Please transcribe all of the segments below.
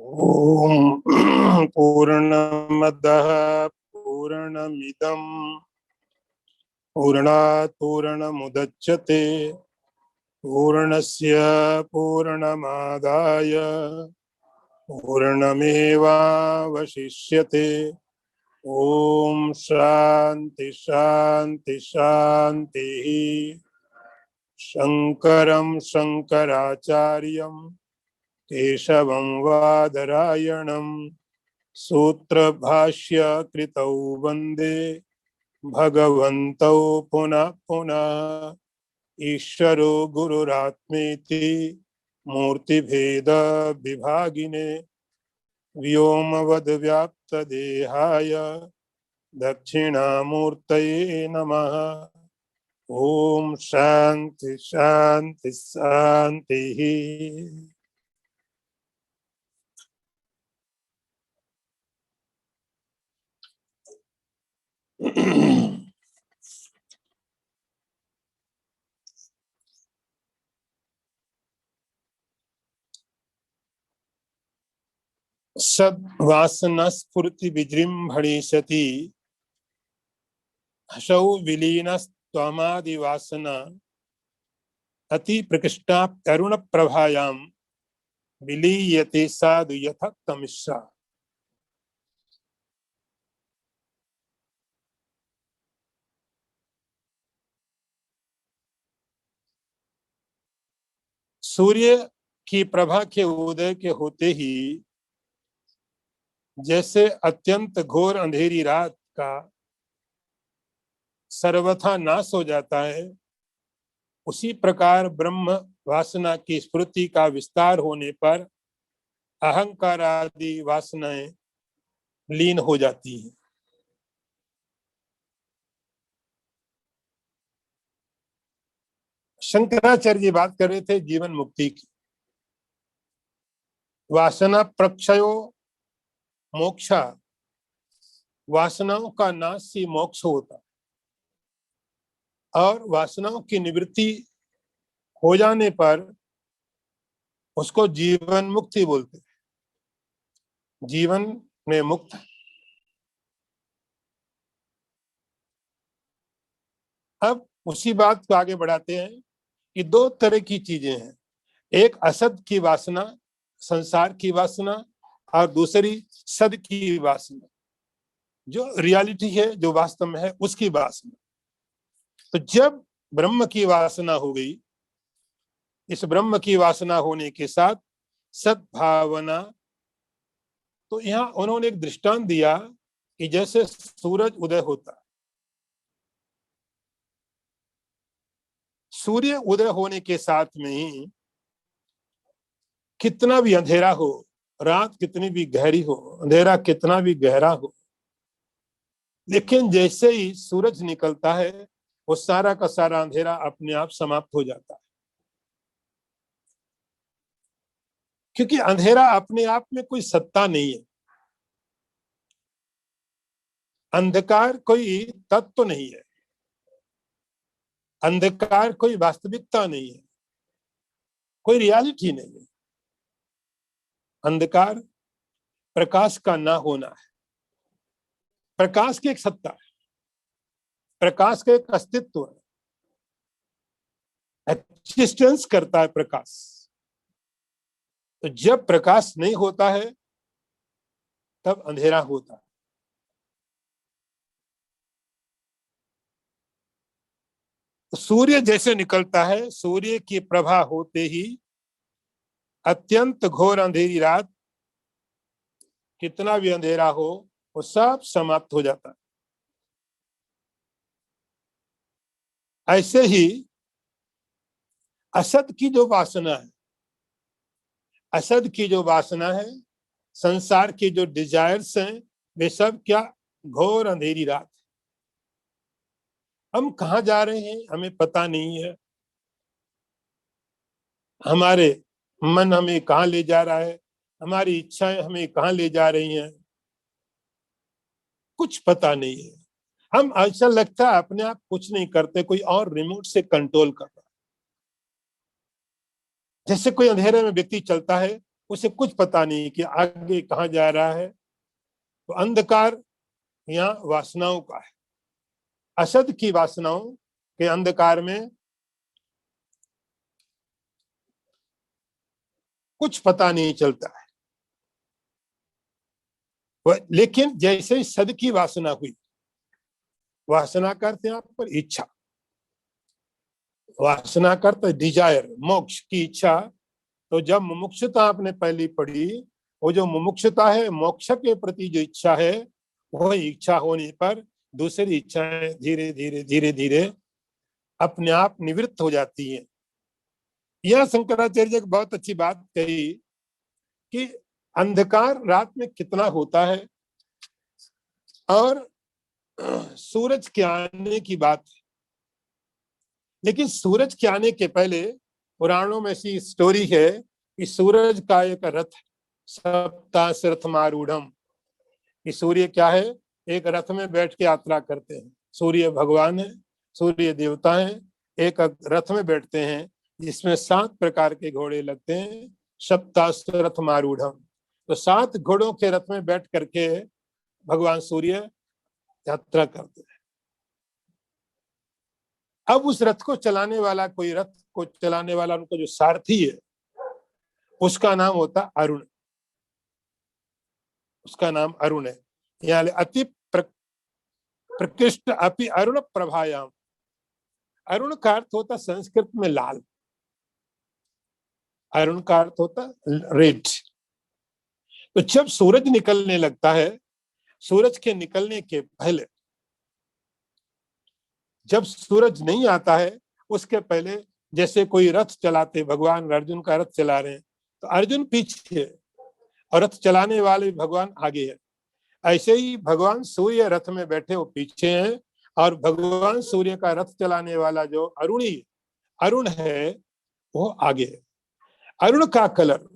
ओम पूर्णमदः पूर्णमिदं पूर्णात् पूर्णमुदच्यते पूर्णस्य पूर्णमादाय पूर्णमेवावशिष्यते। ओम शांति शांति शांति। शंकरं शंकराचार्यं केशवं वादरायणं सूत्र भाष्य कृतौ वंदे भगवन्तौ पुनः पुनः। ईश्वरो गुरुरात्मेति मूर्तिभेद विभागिने व्योमवद् व्याप्त देहाय दक्षिणामूर्तये नमः। ओम शांति शांति शांति। सद वासना स्फूर्ति विजृंभणे सति हसौ विलीनस्त्वमादि वासना अति प्रकृष्टा तरुण प्रभायां विलीयते साधु यथा तमिषा। सूर्य की प्रभा के उदय के होते ही जैसे अत्यंत घोर अंधेरी रात का सर्वथा नाश हो जाता है, उसी प्रकार ब्रह्म वासना की स्फूर्ति का विस्तार होने पर अहंकार आदि वासनाएं लीन हो जाती हैं। शंकराचार्य जी बात कर रहे थे जीवन मुक्ति की। वासना प्रक्षयो मोक्षा, वासनाओं का नाश ही मोक्ष होता, और वासनाओं की निवृत्ति हो जाने पर उसको जीवन मुक्ति बोलते हैं। जीवन में मुक्त। अब उसी बात को आगे बढ़ाते हैं कि दो तरह की चीजें हैं, एक असद की वासना, संसार की वासना, और दूसरी सद की वासना, जो रियलिटी है, जो वास्तव में है, उसकी वासना। तो जब ब्रह्म की वासना हो गई, इस ब्रह्म की वासना होने के साथ सद्भावना, तो यहां उन्होंने एक दृष्टांत दिया कि जैसे सूरज उदय होता, सूर्य उदय होने के साथ में ही कितना भी अंधेरा हो, रात कितनी भी गहरी हो, अंधेरा कितना भी गहरा हो, लेकिन जैसे ही सूरज निकलता है वो सारा का सारा अंधेरा अपने आप समाप्त हो जाता है। क्योंकि अंधेरा अपने आप में कोई सत्ता नहीं है, अंधकार कोई तत्व नहीं है, अंधकार कोई वास्तविकता नहीं है, कोई रियलिटी नहीं है। अंधकार प्रकाश का ना होना है। प्रकाश की एक सत्ता है, प्रकाश का एक अस्तित्व है, एक्जिस्टेंस करता है प्रकाश। तो जब प्रकाश नहीं होता है तब अंधेरा होता है। तो सूर्य जैसे निकलता है, सूर्य की प्रभा होते ही अत्यंत घोर अंधेरी रात, कितना भी अंधेरा हो, वो सब समाप्त हो जाता है। ऐसे ही असद की जो वासना है, असद की जो वासना है, संसार की जो डिजायर्स हैं, वे सब क्या, घोर अंधेरी रात। हम कहाँ जा रहे हैं हमें पता नहीं है, हमारे मन हमें कहाँ ले जा रहा है, हमारी इच्छाएं हमें कहाँ ले जा रही हैं, कुछ पता नहीं है। हम ऐसा लगता है अपने आप कुछ नहीं करते, कोई और रिमोट से कंट्रोल कर रहा है। जैसे कोई अंधेरे में व्यक्ति चलता है, उसे कुछ पता नहीं कि आगे कहाँ जा रहा है। तो अंधकार यहाँ वासनाओं का है, असद की वासनाओं के अंधकार में कुछ पता नहीं चलता है। लेकिन जैसे ही सद की वासना हुई, वासना करते हैं आप पर इच्छा, वासना करते डिजायर, मोक्ष की इच्छा। तो जब मुमुक्षुता आपने पहली पढ़ी, वो जो मुमुक्षुता है, मोक्ष के प्रति जो इच्छा है, वह इच्छा होने पर दूसरी इच्छाएं धीरे धीरे धीरे धीरे अपने आप निवृत्त हो जाती हैं। यह शंकराचार्य एक बहुत अच्छी बात कही कि अंधकार रात में कितना होता है, और सूरज के आने की बात है। लेकिन सूरज के आने के पहले पुराणों में ऐसी स्टोरी है कि सूरज का एक रथ, सप्तास रथमारूढ़म, कि सूर्य क्या है, एक रथ में बैठ के यात्रा करते हैं। सूर्य भगवान है, सूर्य देवता है, एक रथ में बैठते हैं जिसमें 7 प्रकार के घोड़े लगते हैं, सप्तास रथमारूढ़म। तो 7 घोड़ों के रथ में बैठ करके भगवान सूर्य यात्रा करते हैं। अब उस रथ को चलाने वाला, कोई रथ को चलाने वाला, उनका जो सारथी है, उसका नाम होता अरुण, उसका नाम अरुण है। यहाँ अति प्रकृष्ट अपि अरुण प्रभायाम। अरुण का अर्थ होता संस्कृत में लाल, अरुण का अर्थ होता रेड। तो जब सूरज निकलने लगता है, सूरज के निकलने के पहले, जब सूरज नहीं आता है उसके पहले, जैसे कोई रथ चलाते, भगवान अर्जुन का रथ चला रहे हैं, तो अर्जुन पीछे और रथ चलाने वाले भगवान आगे है। ऐसे ही भगवान सूर्य रथ में बैठे वो पीछे हैं, और भगवान सूर्य का रथ चलाने वाला जो अरुण है वो आगे है। अरुण का कलर,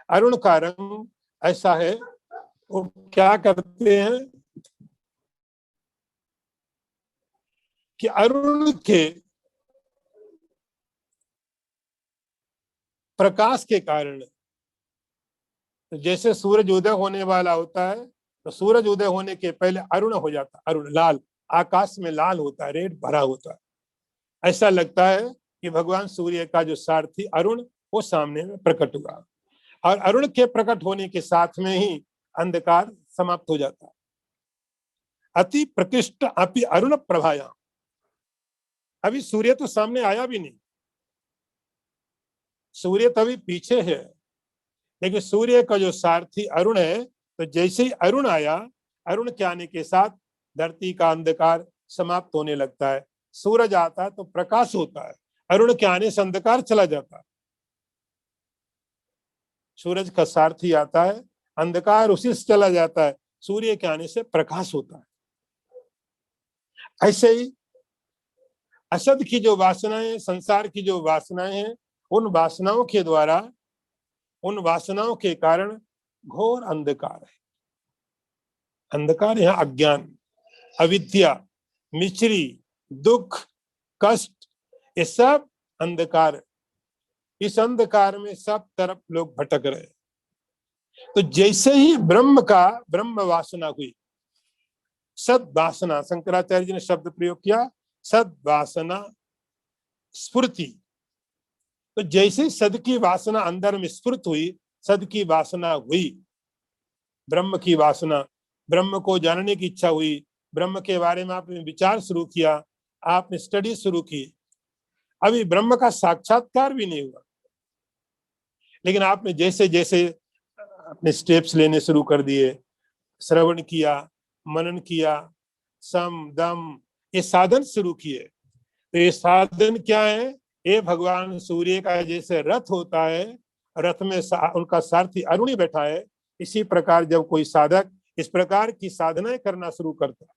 अरुण का रंग ऐसा है, वो क्या करते हैं कि अरुण के प्रकाश के कारण, जैसे सूरज उदय होने वाला होता है, तो सूरज उदय होने के पहले अरुण हो जाता है, अरुण लाल, आकाश में लाल होता है, रेड भरा होता है। ऐसा लगता है कि भगवान सूर्य का जो सारथी अरुण, वो सामने में प्रकट हुआ, और अरुण के प्रकट होने के साथ में ही अंधकार समाप्त हो जाता है। अति प्रकृष्ट अपि अरुण प्रभाया। अभी सूर्य तो सामने आया भी नहीं, सूर्य तभी पीछे है, लेकिन सूर्य का जो सारथी अरुण है, तो जैसे ही अरुण आया, अरुण के आने के साथ धरती का अंधकार समाप्त होने लगता है। सूरज आता है तो प्रकाश होता है, अरुण के आने से अंधकार चला जाता है। सूरज का सारथी आता है, अंधकार उसी से चला जाता है, सूर्य के आने से प्रकाश होता है। ऐसे ही असद की जो वासनाएं, संसार की जो वासनाएं हैं, उन वासनाओं के द्वारा, उन वासनाओं के कारण घोर अंधकार है। अंधकार यहाँ अज्ञान, अविद्या, मिश्री, दुख, कष्ट, ये सब अंधकार। इस अंधकार में सब तरफ लोग भटक रहे। तो जैसे ही ब्रह्म वासना हुई, सद वासना, शंकराचार्य जी ने शब्द प्रयोग किया सद वासना स्फूर्ति। तो जैसे सद की वासना अंदर में स्फूर्त हुई, सद की वासना हुई, ब्रह्म की वासना, ब्रह्म को जानने की इच्छा हुई, ब्रह्म के बारे में आपने विचार शुरू किया, आपने स्टडी शुरू की। अभी ब्रह्म का साक्षात्कार भी नहीं हुआ, लेकिन आपने जैसे जैसे अपने स्टेप्स लेने शुरू कर दिए, श्रवण किया, मनन किया, सम दम, ये साधन शुरू किए। तो ये साधन क्या है? ये भगवान सूर्य का जैसे रथ होता है, रथ में उनका सारथी अरुणी बैठा है, इसी प्रकार जब कोई साधक इस प्रकार की साधनाएं करना शुरू करता है,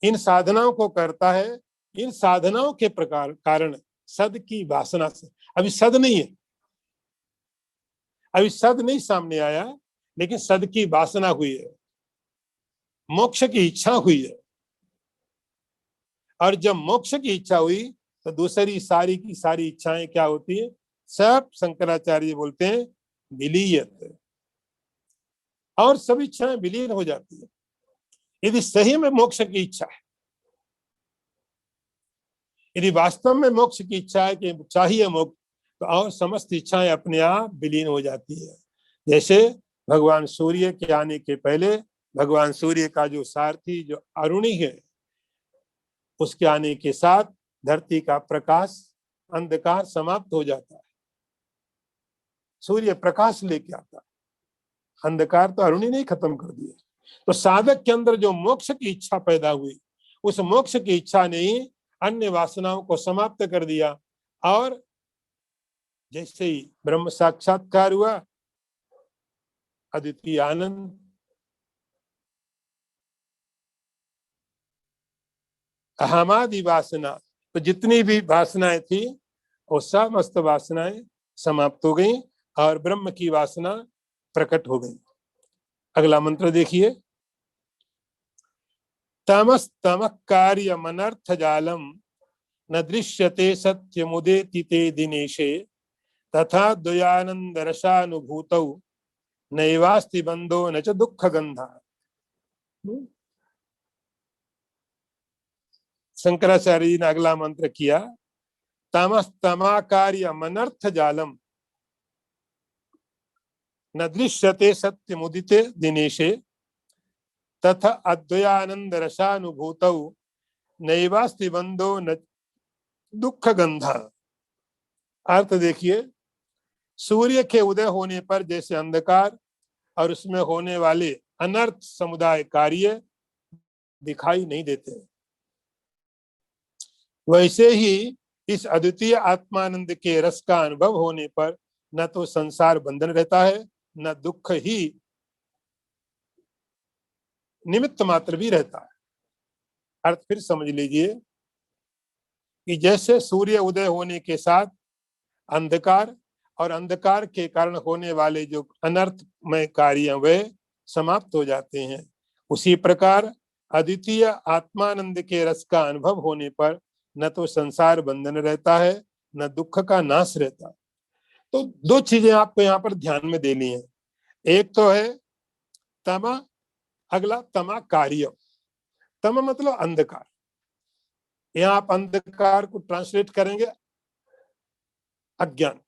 इन साधनाओं को करता है, इन साधनाओं के प्रकार कारण सद की वासना से, अभी सद नहीं है, अभी सद नहीं सामने आया, लेकिन सद की वासना हुई है, मोक्ष की इच्छा हुई है। और जब मोक्ष की इच्छा हुई, तो दूसरी सारी की सारी इच्छाएं क्या होती है? सब शंकराचार्य बोलते हैं विलीयत, और सब इच्छाएं विलीन हो जाती है। यदि सही में मोक्ष की इच्छा है, यदि वास्तव में मोक्ष की इच्छा है कि चाहिए मोक्ष, तो और समस्त इच्छाएं अपने आप विलीन हो जाती है। जैसे भगवान सूर्य के आने के पहले भगवान सूर्य का जो सारथी जो अरुणी है, उसके आने के साथ धरती का प्रकाश अंधकार समाप्त हो जाता है। सूर्य प्रकाश लेके आता है, अंधकार तो अरुणी ने खत्म कर दिया। तो साधक के अंदर जो मोक्ष की इच्छा पैदा हुई, उस मोक्ष की इच्छा ने ही अन्य वासनाओं को समाप्त कर दिया। और जैसे ही ब्रह्म साक्षात्कार हुआ, अद्वितीय आनंद, अहमादि वासना, तो जितनी भी वासनाएं थी वो समस्त वासनाएं समाप्त हो गई और ब्रह्म की वासना प्रकट हो गई। अगला मंत्र देखिए। तमस्तम कार्यमनर्थ जालम न दृश्यते सत्यमुदेति ते दिनेशे तथा द्वयानंद रसानुभूतौ नैवास्ति बंधो न च दुःख गंधा। शंकराचार्य जी ने अगला मंत्र किया, तमस्तमाकार्यमनर्थ जालम न दृश्यते सत्यमुदिते दिनेशे तथा अद्वयानंद रसानुभूतौ नैवास्ति बंधो न दुःख गंधा। अर्थ देखिए, सूर्य के उदय होने पर जैसे अंधकार और उसमें होने वाले अनर्थ समुदाय कार्य दिखाई नहीं देते, वैसे ही इस अद्वितीय आत्मानंद के रस का अनुभव होने पर न तो संसार बंधन रहता है, न दुख ही निमित्त मात्र भी रहता है। अर्थ फिर समझ लीजिए कि जैसे सूर्य उदय होने के साथ अंधकार और अंधकार के कारण होने वाले जो अनर्थमय कार्य वे समाप्त हो जाते हैं, उसी प्रकार अद्वितीय आत्मानंद के रस का अनुभव होने पर न तो संसार बंधन रहता है, न दुख का नाश रहता है। तो दो चीजें आपको यहाँ पर ध्यान में देनी है। एक तो है तमा, अगला तमा कार्य। तम मतलब अंधकार, यहाँ आप अंधकार को ट्रांसलेट करेंगे अज्ञान।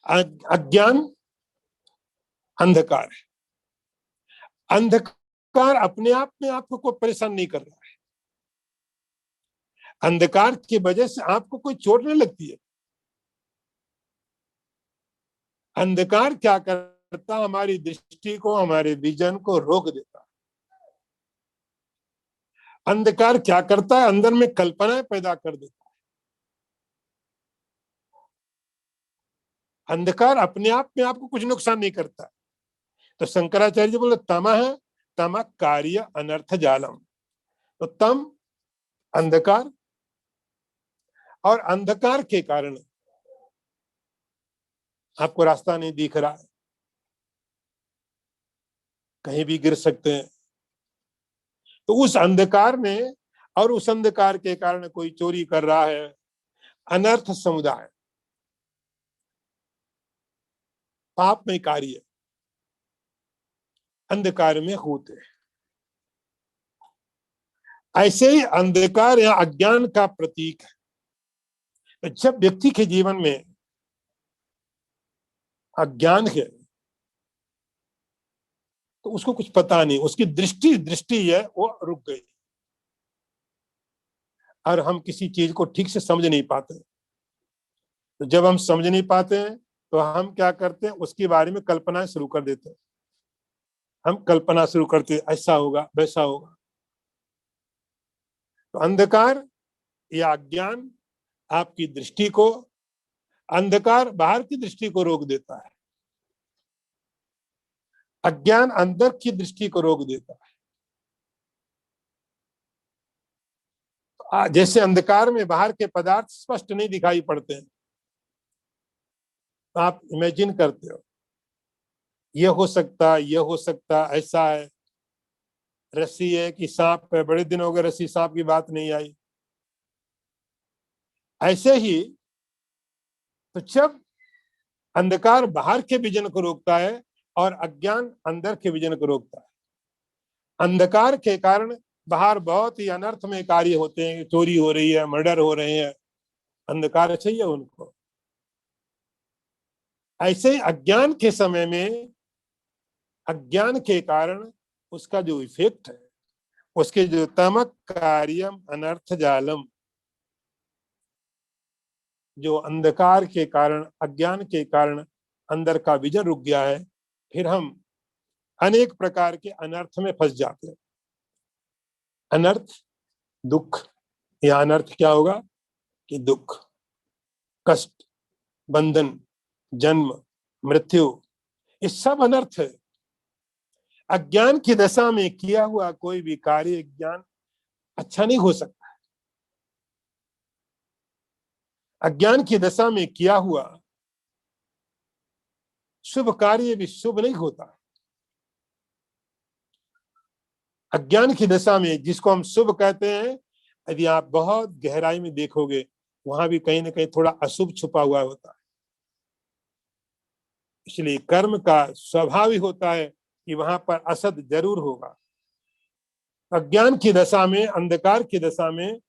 अज्ञान अंधकार है। अंधकार अपने आप में आपको कोई परेशान नहीं कर रहा है, अंधकार की वजह से आपको कोई चोट नहीं लगती है। अंधकार क्या करता, हमारी दृष्टि को, हमारे विजन को रोक देता है। अंधकार क्या करता है, अंदर में कल्पनाएं पैदा कर देता है। अंधकार अपने आप में आपको कुछ नुकसान नहीं करता। तो शंकराचार्य जी बोले तमा है, तम कार्य अनर्थ जालम। तो तम अंधकार, और अंधकार के कारण आपको रास्ता नहीं दिख रहा है, कहीं भी गिर सकते हैं। तो उस अंधकार में, और उस अंधकार के कारण कोई चोरी कर रहा है, अनर्थ समुदाय, पाप में कार्य अंधकार में होते हैं। ऐसे ही अंधकार या अज्ञान का प्रतीक है। जब व्यक्ति के जीवन में अज्ञान है तो उसको कुछ पता नहीं, उसकी दृष्टि है वो रुक गई, और हम किसी चीज को ठीक से समझ नहीं पाते। तो जब हम समझ नहीं पाते हैं तो हम क्या करते हैं, उसके बारे में कल्पना शुरू कर देते हैं। हम कल्पना शुरू करते हैं, ऐसा होगा वैसा होगा। तो अंधकार या अज्ञान आपकी दृष्टि को, अंधकार बाहर की दृष्टि को रोक देता है, अज्ञान अंदर की दृष्टि को रोक देता है। जैसे अंधकार में बाहर के पदार्थ स्पष्ट नहीं दिखाई पड़ते हैं, तो आप इमेजिन करते हो ये हो सकता, ये हो सकता, ऐसा है, रस्सी है कि सांप है, बड़े दिन हो गए रस्सी सांप की बात नहीं आई। ऐसे ही तो जब अंधकार बाहर के विजन को रोकता है और अज्ञान अंदर के विजन को रोकता है। अंधकार के कारण बाहर बहुत ही अनर्थमय कार्य होते हैं, चोरी हो रही है, मर्डर हो रहे हैं, अंधकार चाहिए उनको। ऐसे अज्ञान के समय में, अज्ञान के कारण उसका जो इफेक्ट है, उसके जो तमक कार्यम अनर्थ जालम, जो अंधकार के कारण, अज्ञान के कारण अंदर का विजन रुक गया है, फिर हम अनेक प्रकार के अनर्थ में फंस जाते हैं। अनर्थ दुख, या अनर्थ क्या होगा कि दुख, कष्ट, बंधन, जन्म, मृत्यु, ये सब अनर्थ है। अज्ञान की दशा में किया हुआ कोई भी कार्य, ज्ञान अच्छा नहीं हो सकता। अज्ञान की दशा में किया हुआ शुभ कार्य भी शुभ नहीं होता। अज्ञान की दशा में जिसको हम शुभ कहते हैं, यदि आप बहुत गहराई में देखोगे, वहां भी कहीं ना कहीं थोड़ा अशुभ छुपा हुआ होता है। इसलिए कर्म का स्वभाव ही होता है कि वहां पर असद जरूर होगा। अज्ञान की दशा में, अंधकार की दशा में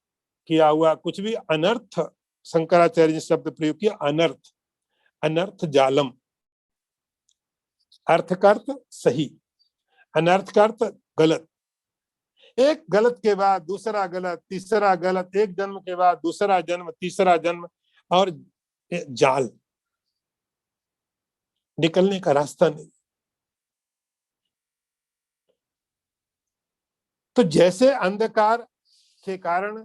किया हुआ कुछ भी अनर्थ, शंकराचार्य ने शब्द प्रयोग किया अनर्थ, अनर्थ जालम। अर्थ का अर्थ सही, अनर्थ का अर्थ गलत। एक गलत के बाद दूसरा गलत, तीसरा गलत, एक जन्म के बाद दूसरा जन्म, तीसरा जन्म, और जाल, निकलने का रास्ता नहीं। तो जैसे अंधकार के कारण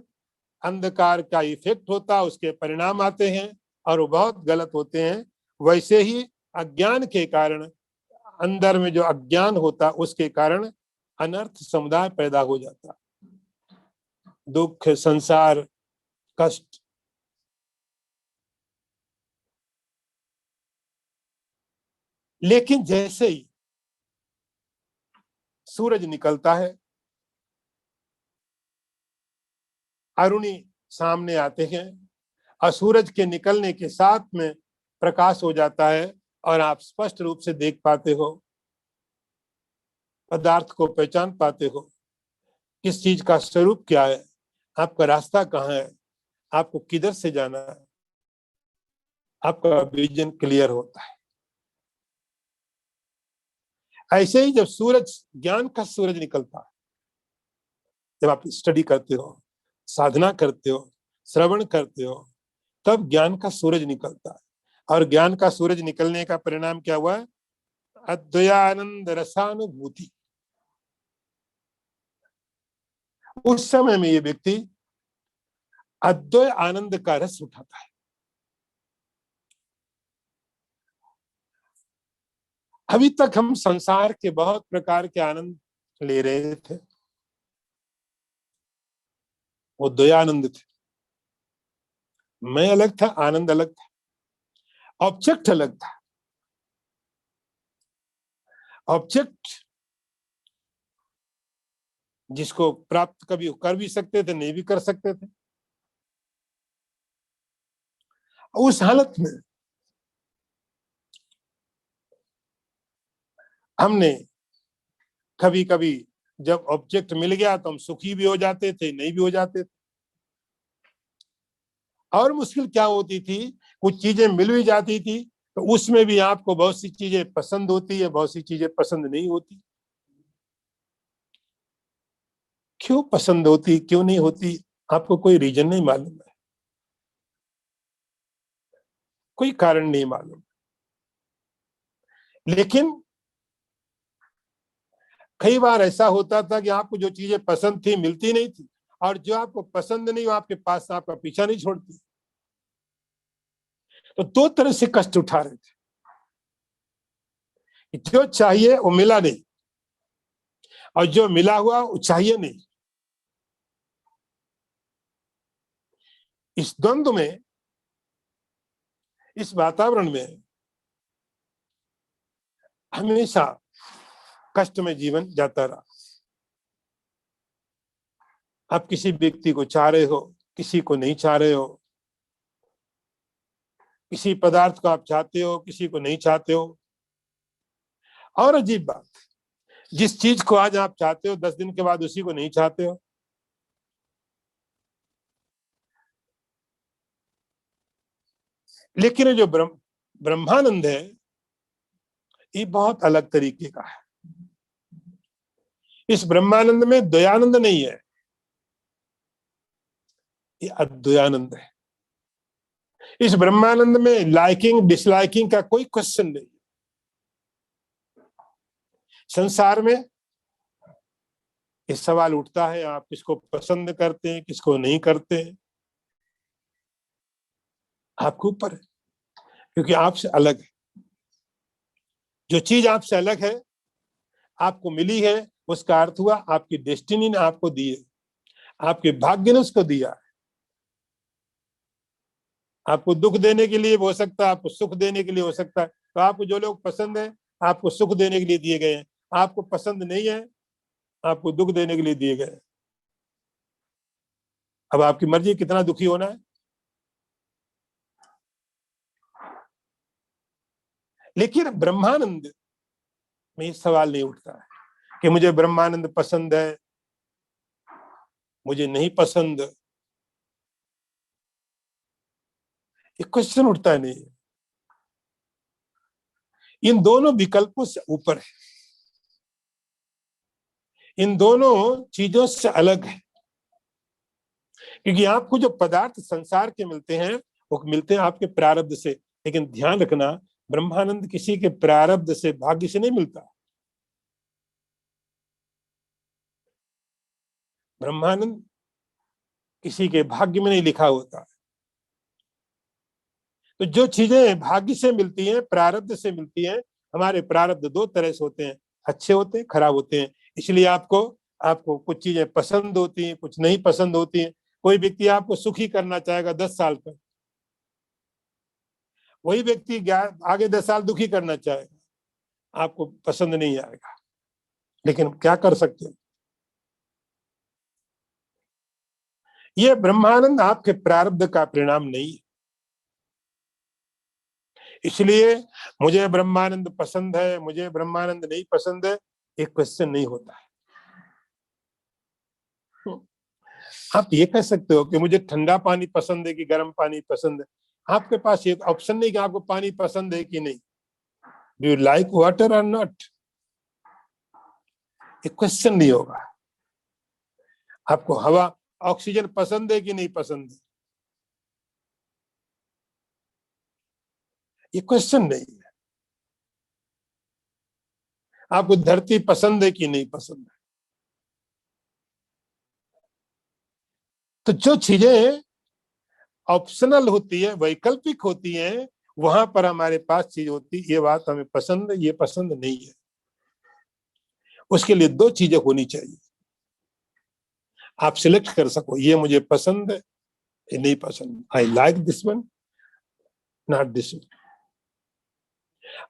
अंधकार का इफेक्ट होता, उसके परिणाम आते हैं और वो बहुत गलत होते हैं, वैसे ही अज्ञान के कारण, अंदर में जो अज्ञान होता, उसके कारण अनर्थ समुदाय पैदा हो जाता, दुख, संसार, कष्ट। लेकिन जैसे ही सूरज निकलता है, अरुणी सामने आते हैं और सूरज के निकलने के साथ में प्रकाश हो जाता है और आप स्पष्ट रूप से देख पाते हो, पदार्थ को पहचान पाते हो, किस चीज का स्वरूप क्या है, आपका रास्ता कहाँ है, आपको किधर से जाना है, आपका विजन क्लियर होता है। ऐसे ही जब सूरज, ज्ञान का सूरज निकलता है, जब आप स्टडी करते हो, साधना करते हो, श्रवण करते हो, तब ज्ञान का सूरज निकलता है। और ज्ञान का सूरज निकलने का परिणाम क्या हुआ? अद्वैतानंद रसानुभूति। उस समय में ये व्यक्ति अद्वैत आनंद का रस उठाता है। अभी तक हम संसार के बहुत प्रकार के आनंद ले रहे थे, वो द्वैतानंद थे। मैं अलग था, आनंद अलग था, ऑब्जेक्ट अलग था। ऑब्जेक्ट जिसको प्राप्त कभी कर भी सकते थे, नहीं भी कर सकते थे। उस हालत में हमने कभी कभी, जब ऑब्जेक्ट मिल गया तो हम सुखी भी हो जाते थे, नहीं भी हो जाते थे। और मुश्किल क्या होती थी, कुछ चीजें मिल भी जाती थी तो उसमें भी आपको बहुत सी चीजें पसंद होती है, बहुत सी चीजें पसंद नहीं होती। क्यों पसंद होती, क्यों नहीं होती, आपको कोई रीजन नहीं मालूम है, कोई कारण नहीं मालूम। लेकिन कई बार ऐसा होता था कि आपको जो चीजें पसंद थी मिलती नहीं थी, और जो आपको पसंद नहीं वो आपके पास आपका पीछा नहीं छोड़ती। तो दो तरह से कष्ट उठा रहे थे, जो चाहिए वो मिला नहीं, और जो मिला हुआ वो चाहिए नहीं। इस द्वंद्व में, इस वातावरण में हमेशा कष्ट में जीवन जाता रहा। आप किसी व्यक्ति को चाह रहे हो, किसी को नहीं चाह रहे हो, किसी पदार्थ को आप चाहते हो, किसी को नहीं चाहते हो। और अजीब बात, जिस चीज को आज आप चाहते हो 10 दिन के बाद उसी को नहीं चाहते हो। लेकिन जो ब्रह्मानंद है ये बहुत अलग तरीके का है। इस ब्रह्मानंद में द्वयानंद नहीं है, ये अद्वयानंद है। इस ब्रह्मानंद में लाइकिंग डिसलाइकिंग का कोई क्वेश्चन नहीं। संसार में ये सवाल उठता है, आप किसको पसंद करते हैं, किसको नहीं करते हैं, आपके ऊपर है, क्योंकि आपसे अलग है। जो चीज आपसे अलग है, आपको मिली है, उसका अर्थ हुआ आपकी डेस्टिनी ने आपको दी है, आपके भाग्य ने उसको दिया है। आपको दुख देने के लिए हो सकता है, आपको सुख देने के लिए हो सकता है। तो आपको जो लोग पसंद है, आपको सुख देने के लिए दिए गए हैं। आपको पसंद नहीं है, आपको दुख देने के लिए दिए गए। अब आपकी मर्जी कितना दुखी होना है। लेकिन ब्रह्मानंद में ये सवाल नहीं उठता है कि मुझे ब्रह्मानंद पसंद है, मुझे नहीं पसंद। ये क्वेश्चन उठता नहीं। इन दोनों विकल्पों से ऊपर है, इन दोनों चीजों से अलग है। क्योंकि आपको जो पदार्थ संसार के मिलते हैं वो मिलते हैं आपके प्रारब्ध से। लेकिन ध्यान रखना, ब्रह्मानंद किसी के प्रारब्ध से, भाग्य से नहीं मिलता। ब्रह्मानंद किसी के भाग्य में नहीं लिखा होता। तो जो चीजें भाग्य से मिलती हैं, प्रारब्ध से मिलती हैं, हमारे प्रारब्ध दो तरह से होते हैं, अच्छे होते हैं, खराब होते हैं। इसलिए आपको आपको कुछ चीजें पसंद होती हैं, कुछ नहीं पसंद होती हैं। कोई व्यक्ति आपको सुखी करना चाहेगा 10 साल तक, वही व्यक्ति आगे 10 साल दुखी करना चाहेगा, आपको पसंद नहीं आएगा। लेकिन क्या कर सकते हैं, यह ब्रह्मानंद आपके प्रारब्ध का परिणाम नहीं है। इसलिए मुझे ब्रह्मानंद पसंद है, मुझे ब्रह्मानंद नहीं पसंद है, एक क्वेश्चन नहीं होता है। आप ये कह सकते हो कि मुझे ठंडा पानी पसंद है कि गर्म पानी पसंद है। आपके पास ये ऑप्शन नहीं कि आपको पानी पसंद है कि नहीं। डू यू लाइक वाटर और नॉट, ये क्वेश्चन नहीं होगा। आपको हवा ऑक्सीजन पसंद है कि नहीं पसंद है, ये क्वेश्चन नहीं है। आपको धरती पसंद है कि नहीं पसंद है। तो जो चीजें ऑप्शनल होती है, वैकल्पिक होती है, वहां पर हमारे पास चीज होती है, ये बात हमें पसंद है, ये पसंद नहीं है। उसके लिए दो चीजें होनी चाहिए, आप सिलेक्ट कर सको, ये मुझे पसंद है, ये नहीं पसंद। I like this one, not this one.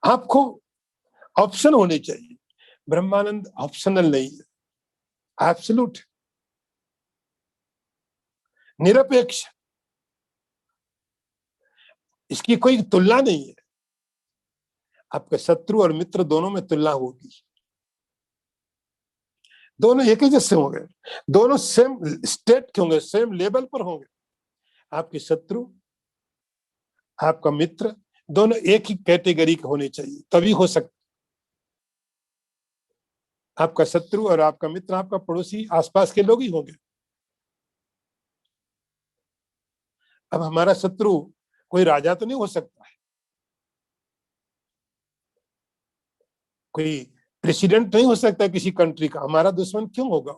आपको ऑप्शन होने चाहिए। ब्रह्मानंद ऑप्शनल नहीं है, एब्सोल्यूट, निरपेक्ष। इसकी कोई तुलना नहीं है। आपके शत्रु और मित्र दोनों में तुलना होगी, दोनों एक ही जैसे होंगे, दोनों सेम स्टेट के होंगे, सेम लेवल पर होंगे। आपके शत्रु, आपका मित्र, दोनों एक ही कैटेगरी के होने चाहिए, तभी हो सकता। आपका शत्रु और आपका मित्र आपका पड़ोसी, आसपास के लोग ही होंगे। अब हमारा शत्रु कोई राजा तो नहीं हो सकता है, कोई प्रेसिडेंट नहीं हो सकता किसी कंट्री का। हमारा दुश्मन क्यों होगा?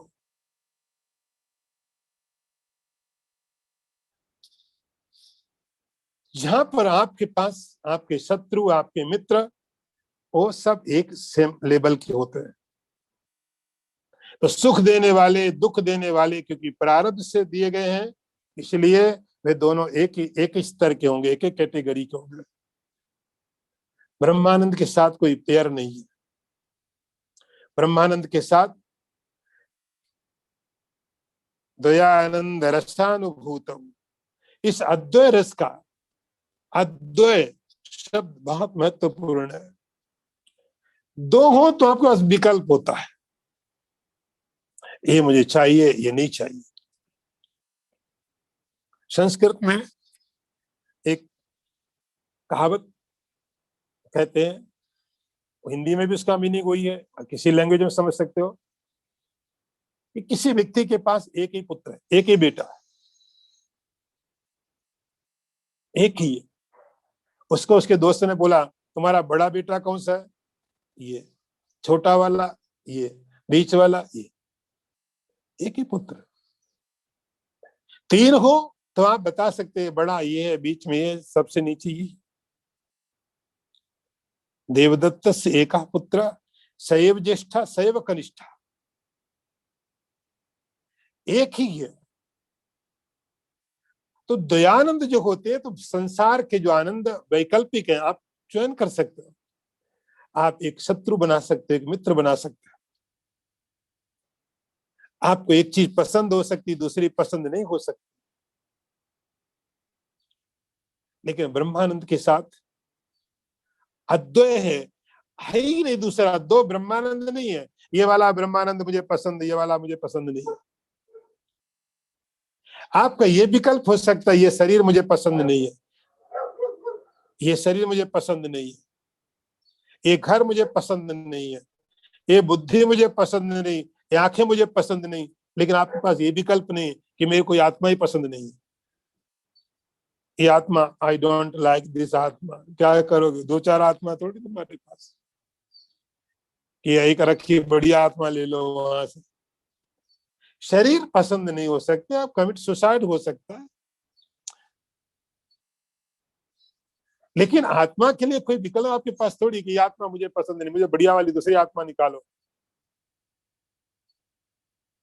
जहां पर आपके पास आपके शत्रु, आपके मित्र, वो सब एक सेम लेवल के होते हैं। तो सुख देने वाले, दुख देने वाले, क्योंकि प्रारब्ध से दिए गए हैं, इसलिए वे दोनों एक ही स्तर के होंगे, एक एक कैटेगरी के होंगे। ब्रह्मानंद के साथ कोई पेयर नहीं है। ब्रह्मानंद के साथ द्वयानंद रसानुभूतम, इस अद्वय रस का अद्वय शब्द बहुत महत्वपूर्ण है। दो हो तो आपके पास विकल्प होता है, ये मुझे चाहिए, ये नहीं चाहिए। संस्कृत में एक कहावत कहते हैं, हिंदी में भी उसका मीनिंग वही है, किसी लैंग्वेज में समझ सकते हो, कि किसी व्यक्ति के पास एक ही पुत्र है, एक ही बेटा है, एक ही है। उसको उसके दोस्त ने बोला, तुम्हारा बड़ा बेटा कौन सा है? ये। छोटा वाला ये। बीच वाला ये। एक ही पुत्र। तीन हो तो आप बता सकते हैं, बड़ा ये है, बीच में ये, सबसे नीचे ये। देवदत्त से एका पुत्र सैव ज्येष्ठा सैव कनिष्ठा, एक ही है। तो दयानंद जो होते हैं, तो संसार के जो आनंद वैकल्पिक है, आप चयन कर सकते हो। आप एक शत्रु बना सकते हो, एक मित्र बना सकते हो। आपको एक चीज पसंद हो सकती, दूसरी पसंद नहीं हो सकती। लेकिन ब्रह्मानंद के साथ अद्वय है ही नहीं दूसरा। दो ब्रह्मानंद नहीं है, ये वाला ब्रह्मानंद मुझे पसंद, ये वाला मुझे पसंद नहीं है। आपका ये विकल्प हो सकता है, ये शरीर मुझे पसंद नहीं है, ये शरीर मुझे पसंद नहीं है, ये घर मुझे पसंद नहीं है, ये बुद्धि मुझे पसंद नहीं, ये आंखें मुझे पसंद नहीं। लेकिन आपके पास ये विकल्प नहीं कि मेरे को आत्मा ही पसंद नहीं है। ये आत्मा, आई डोंट लाइक दिस आत्मा, क्या करोगे? दो चार आत्मा थोड़ी तुम्हारे पास कि एक रखी बढ़िया आत्मा ले लो वहां से। शरीर पसंद नहीं हो सकते, आप कमिट सुसाइड हो सकता है। लेकिन आत्मा के लिए कोई विकल्प आपके पास थोड़ी कि आत्मा मुझे पसंद नहीं, मुझे बढ़िया वाली दूसरी आत्मा निकालो।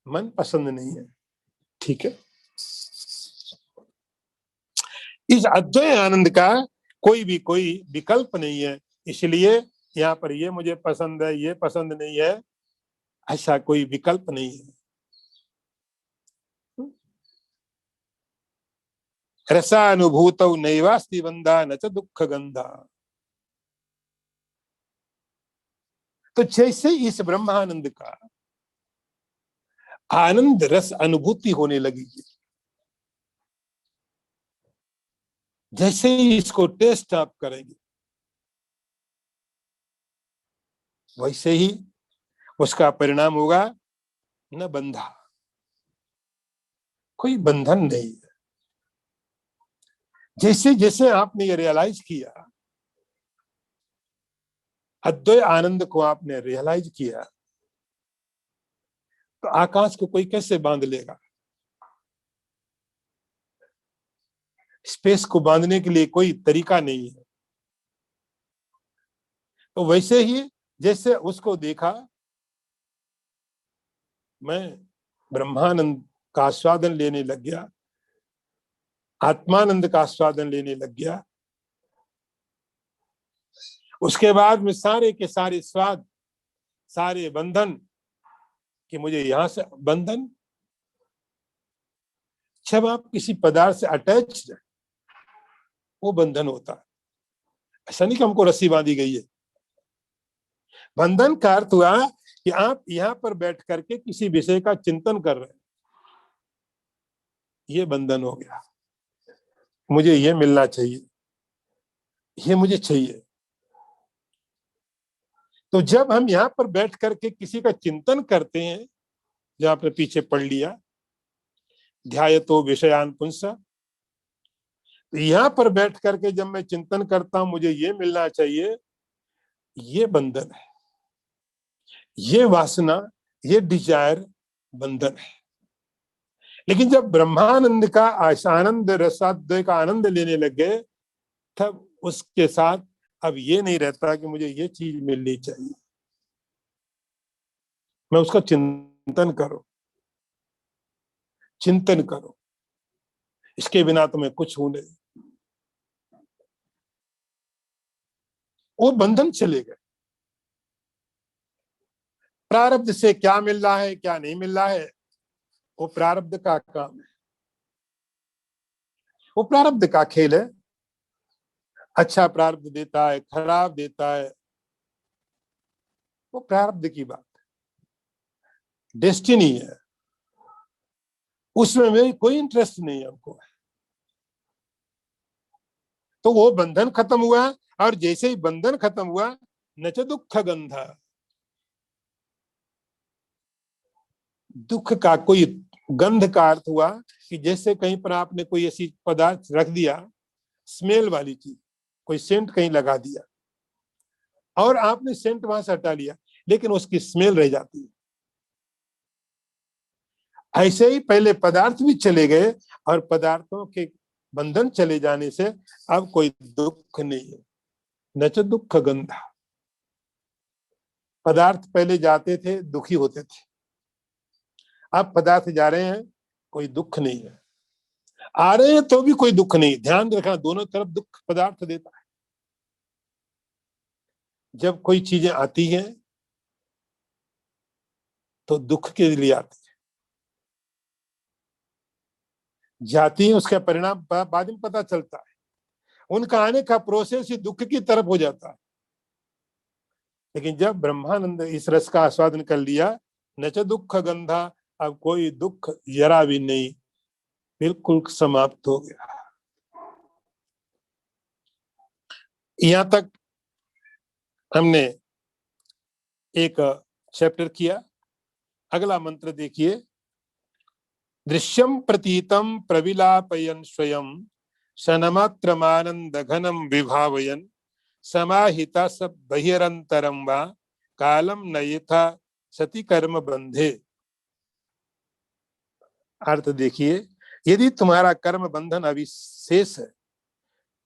मन पसंद नहीं है, ठीक है। इस अद्वैय आनंद का कोई विकल्प नहीं है। इसलिए यहाँ पर ये मुझे पसंद है, ये पसंद नहीं है, ऐसा कोई विकल्प नहीं है। रसानुभूत नैवास्ति बंधा न च दुख गंधा। तो जैसे इस ब्रह्मानंद का आनंद रस अनुभूति होने लगेगी, जैसे ही इसको टेस्ट आप करेंगे, वैसे ही उसका परिणाम होगा न बंधा, कोई बंधन नहीं है। जैसे जैसे आपने ये रियलाइज किया, अद्वैय आनंद को आपने रियलाइज किया, तो आकाश को कोई कैसे बांध लेगा? स्पेस को बांधने के लिए कोई तरीका नहीं है। तो वैसे ही जैसे उसको देखा, मैं ब्रह्मानंद का आस्वादन लेने लग गया, आत्मानंद का आस्वादन लेने लग गया। उसके बाद में सारे के सारे स्वाद, सारे बंधन, कि मुझे यहां से बंधन, जब आप किसी पदार्थ से अटैच है, वो बंधन होता है। ऐसा नहीं कि हमको रस्सी बांधी गई है। बंधन का अर्थ हुआ कि आप यहां पर बैठ करके किसी विषय का चिंतन कर रहे हैं, ये बंधन हो गया। मुझे ये मिलना चाहिए, ये मुझे चाहिए। तो जब हम यहाँ पर बैठ करके किसी का चिंतन करते हैं, जो आपने पीछे पढ़ लिया, ध्यायतो विषयान पुंसा, तो यहाँ पर बैठ करके जब मैं चिंतन करता हूं, मुझे ये मिलना चाहिए, ये बंधन है, ये वासना, ये डिजायर बंधन है। लेकिन जब ब्रह्मानंद का आनंद रसाद्वय का आनंद लेने लग गए, तब उसके साथ अब ये नहीं रहता कि मुझे ये चीज मिलनी चाहिए, मैं उसका चिंतन करो, चिंतन करो, इसके बिना तो मैं कुछ हूं नहीं। वो बंधन चले गए। प्रारब्ध से क्या मिल रहा है, क्या नहीं मिल रहा है, वो प्रारब्ध का काम है, वो प्रारब्ध का खेल है। अच्छा प्रारब्ध देता है, खराब देता है, वो प्रारब्ध की बात है, डेस्टिनी है, उसमें मेरी कोई इंटरेस्ट नहीं है हमको। तो वो बंधन खत्म हुआ, और जैसे ही बंधन खत्म हुआ, न च दुख गंधा, दुख का कोई गंध का अर्थ हुआ कि जैसे कहीं पर आपने कोई ऐसी पदार्थ रख दिया, स्मेल वाली चीज, कोई सेंट कहीं लगा दिया और आपने सेंट वहां से हटा लिया, लेकिन उसकी स्मेल रह जाती है। ऐसे ही पहले पदार्थ भी चले गए, और पदार्थों के बंधन चले जाने से अब कोई दुख नहीं है। न च दुख गंधा, पदार्थ पहले जाते थे दुखी होते थे, अब पदार्थ जा रहे हैं कोई दुख नहीं है, आ रहे हैं तो भी कोई दुख नहीं। ध्यान रखना, दोनों तरफ दुख पदार्थ देता है। जब कोई चीजें आती हैं तो दुख के लिए आती है, जाती है उसका परिणाम बाद में पता चलता है, उनका आने का प्रोसेस ही दुख की तरफ हो जाता है। लेकिन जब ब्रह्मानंद इस रस का आस्वादन कर लिया, न च दुख गंधा, अब कोई दुख जरा भी नहीं, बिल्कुल समाप्त हो गया। यहां तक हमने एक चैप्टर किया। अगला मंत्र देखिए, दृश्यम प्रतीतम प्रविलापयन स्वयं क्षणमात्रमानंद घनम विभावयन समाहिता सब बहिरंतरम वा कालम नयथा सति कर्म बंधे। अर्थ देखिए, यदि तुम्हारा कर्म बंधन अविशेष है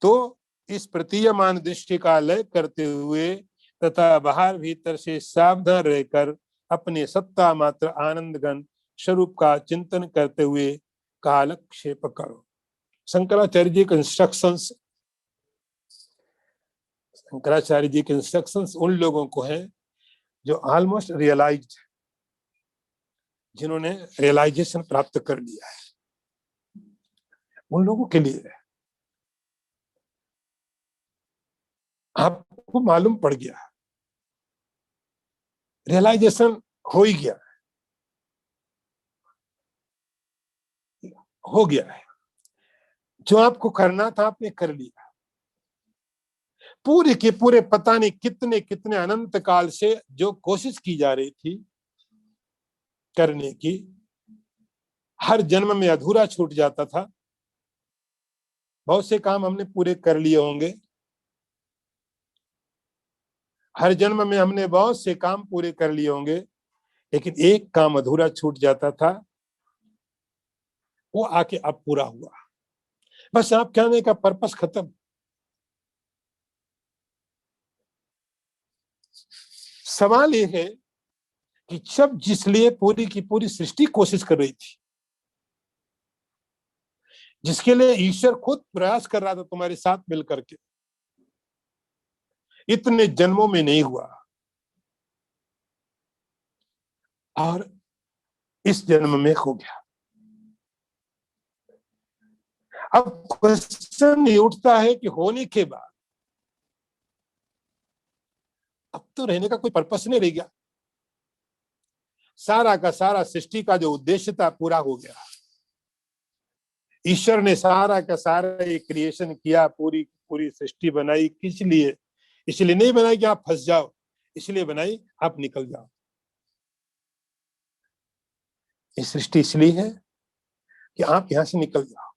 तो इस प्रतीयमान दृष्टि का लय करते हुए तथा बाहर भीतर से सावधान रहकर अपने सत्ता मात्र आनंद घन स्वरूप का चिंतन करते हुए कालक्षेप करो। शंकराचार्य जी के इंस्ट्रक्शंस, शंकराचार्य जी के इंस्ट्रक्शंस उन लोगों को हैं जो ऑलमोस्ट रियलाइज्ड, जिन्होंने रियलाइजेशन प्राप्त कर लिया है, उन लोगों के लिए है। आपको मालूम पड़ गया, रियलाइजेशन हो ही गया, हो गया है, जो आपको करना था आपने कर लिया। पूरे के पूरे पता नहीं कितने कितने अनंत काल से जो कोशिश की जा रही थी करने की, हर जन्म में अधूरा छूट जाता था। बहुत से काम हमने पूरे कर लिए होंगे, हर जन्म में हमने बहुत से काम पूरे कर लिए होंगे, लेकिन एक काम अधूरा छूट जाता था, वो आके अब पूरा हुआ। बस आप कहने का पर्पस खत्म। सवाल ये है कि जब जिसलिए पूरी की पूरी सृष्टि कोशिश कर रही थी, जिसके लिए ईश्वर खुद प्रयास कर रहा था तुम्हारे साथ मिलकर के, इतने जन्मों में नहीं हुआ, और इस जन्म में हो गया। अब क्वेश्चन ये उठता है कि होने के बाद अब तो रहने का कोई पर्पस नहीं रह गया, सारा का सारा सृष्टि का जो उद्देश्य था पूरा हो गया। ईश्वर ने सारा का सारा ये क्रिएशन किया, पूरी पूरी सृष्टि बनाई, किस लिए? इसलिए नहीं बनाई कि आप फंस जाओ, इसलिए बनाई आप निकल जाओ। ये सृष्टि इसलिए है कि आप यहां से निकल जाओ,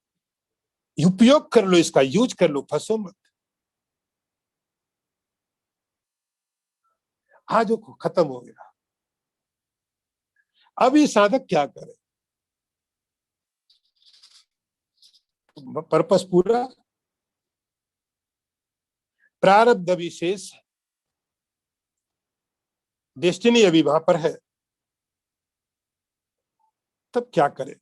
उपयोग कर लो, इसका यूज कर लो, फंसो मत। आज वो खत्म हो गया। अब ये साधक क्या करे? पर्पस पूरा, प्रारब्ध विशेष, डेस्टिनी अभी वहां पर है, तब क्या करे?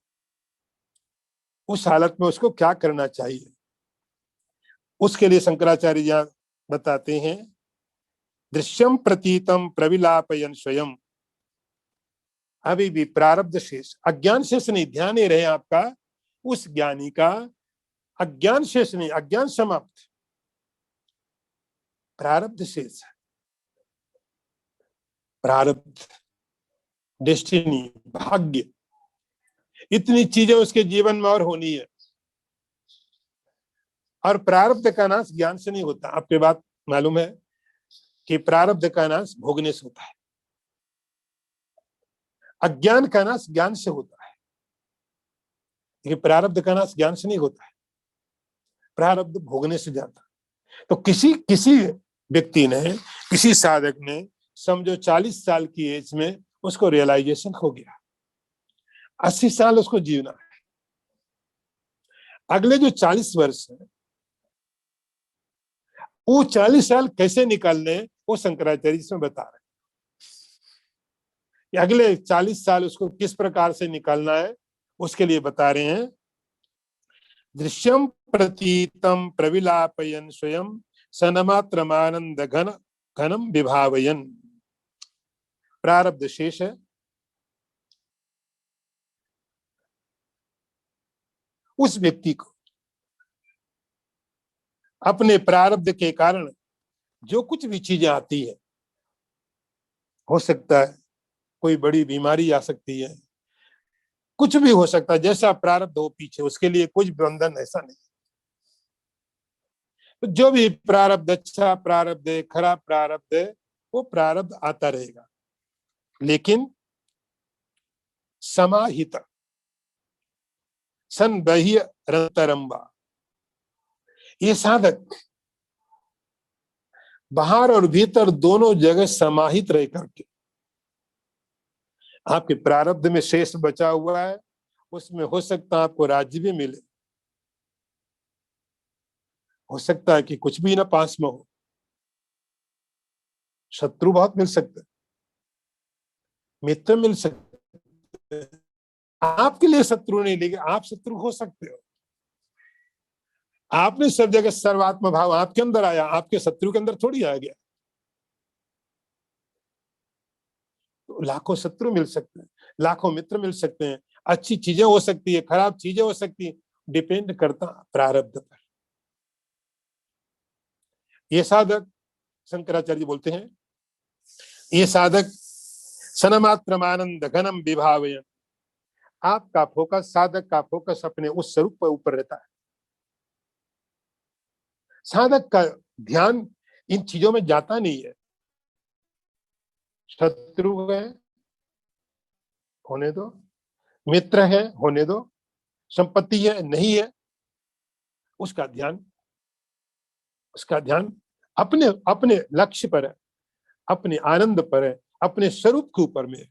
उस हालत में उसको क्या करना चाहिए? उसके लिए शंकराचार्य यहां बताते हैं, दृश्यम प्रतीतम प्रविलापयन स्वयं। अभी भी प्रारब्ध शेष, अज्ञान शेष नहीं, ध्यान ही रहे आपका उस ज्ञानी का, अज्ञान शेष नहीं, अज्ञान समाप्त, प्रारब्ध शेष है, प्रारब्ध, डेस्टिनी, भाग्य, इतनी चीजें उसके जीवन में और होनी है। और प्रारब्ध का नाश ज्ञान से नहीं होता। आपके बात मालूम है कि प्रारब्ध का नाश भोगने से होता है, अज्ञान का नाश ज्ञान से होता है, लेकिन प्रारब्ध का नाश ज्ञान से नहीं होता है, प्रारब्ध भोगने से जाता है। तो किसी किसी व्यक्ति ने, किसी साधक ने समझो 40 साल की एज में उसको रियलाइजेशन हो गया, 80 साल उसको जीना है। अगले जो 40 वर्ष है, वो 40 साल कैसे निकालने, वो शंकराचार्य इसमें बता रहे हैं। अगले 40 साल उसको किस प्रकार से निकालना है, उसके लिए बता रहे हैं। दृश्यम प्रतीतम प्रविलापयन स्वयं सनमात्रमानंद घनम विभावयन। प्रारब्ध शेष है, उस व्यक्ति को अपने प्रारब्ध के कारण जो कुछ भी चीजें आती है, हो सकता है कोई बड़ी बीमारी आ सकती है, कुछ भी हो सकता है, जैसा प्रारब्ध हो पीछे, उसके लिए कुछ बंधन ऐसा नहीं। तो जो भी प्रारब्ध, अच्छा प्रारब्ध है, खराब प्रारब्ध है, वो प्रारब्ध आता रहेगा, लेकिन समाहित संबह्य रंतरंबा, ये साधक बाहर और भीतर दोनों जगह समाहित रह करके, आपके प्रारब्ध में शेष बचा हुआ है, उसमें हो सकता है आपको राज्य भी मिले, हो सकता है कि कुछ भी ना पास में हो, शत्रु बहुत मिल सकते हैं, मित्र मिल सकते हैं। आपके लिए शत्रु नहीं, लेकिन आप शत्रु हो सकते हो। आपने सब जगह सर्वात्म भाव आपके अंदर आया, आपके शत्रु के अंदर थोड़ी आ गया। तो लाखों शत्रु मिल सकते हैं, लाखों मित्र मिल सकते हैं, अच्छी चीजें हो सकती है, खराब चीजें हो सकती है, डिपेंड करता प्रारब्ध पर। ये साधक, शंकराचार्य बोलते हैं, ये साधक सनमात्रमानंद घनम विभावयन, आपका फोकस, साधक का फोकस अपने उस स्वरूप पर ऊपर रहता है। साधक का ध्यान इन चीजों में जाता नहीं है। शत्रु है होने दो, मित्र है होने दो, संपत्ति है नहीं है, उसका ध्यान अपने अपने लक्ष्य पर है, अपने आनंद पर है, अपने स्वरूप के ऊपर में।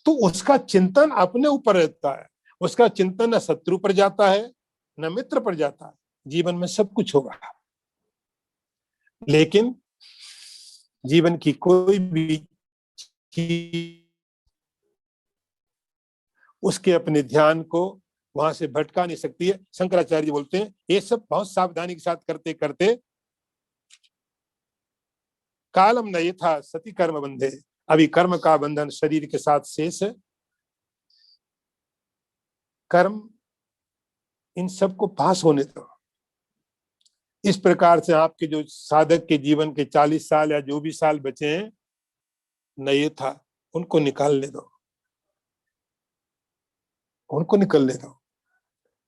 तो उसका चिंतन अपने ऊपर रहता है, उसका चिंतन न शत्रु पर जाता है न मित्र पर जाता है। जीवन में सब कुछ होगा, लेकिन जीवन की कोई भी चीज उसके अपने ध्यान को वहां से भटका नहीं सकती है। शंकराचार्य बोलते हैं ये सब बहुत सावधानी के साथ करते करते कालम न यथा सती कर्म बंधे, अभी कर्म का बंधन शरीर के साथ शेष है। कर्म इन सबको पास होने दो। इस प्रकार से आपके जो साधक के जीवन के 40 साल या जो भी साल बचे हैं, न ये था, उनको निकालने दो, उनको निकलने दो।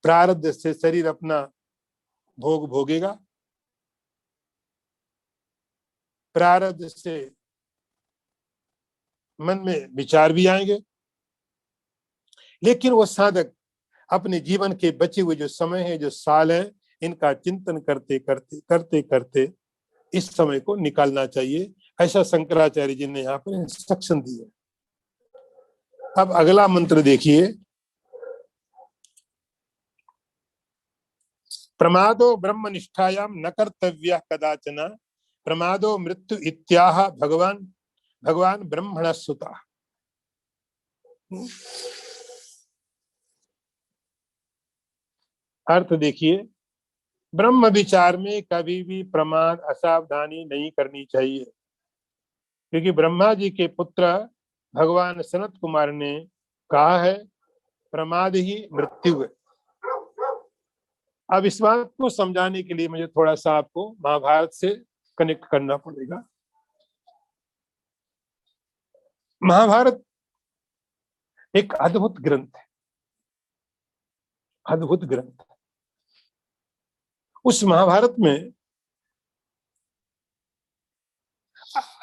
प्रारब्ध से शरीर अपना भोग भोगेगा, प्रारब्ध से मन में विचार भी आएंगे, लेकिन वो साधक अपने जीवन के बचे हुए जो समय है, जो साल है, इनका चिंतन करते करते करते करते इस समय को निकालना चाहिए। ऐसा शंकराचार्य जी ने यहाँ पर इंस्ट्रक्शन दी है। अब अगला मंत्र देखिए, प्रमादो ब्रह्म निष्ठायाम न कर्तव्य कदाचन, प्रमादो मृत्यु इत्याह भगवान भगवान ब्रह्मण सुता। अर्थ देखिए, ब्रह्म विचार में कभी भी प्रमाद, असावधानी नहीं करनी चाहिए, क्योंकि ब्रह्मा जी के पुत्र भगवान सनत कुमार ने कहा है प्रमाद ही मृत्यु है। अब इस बात को समझाने के लिए मुझे थोड़ा सा आपको महाभारत से कनेक्ट करना पड़ेगा। महाभारत एक अद्भुत ग्रंथ है, अद्भुत ग्रंथ। उस महाभारत में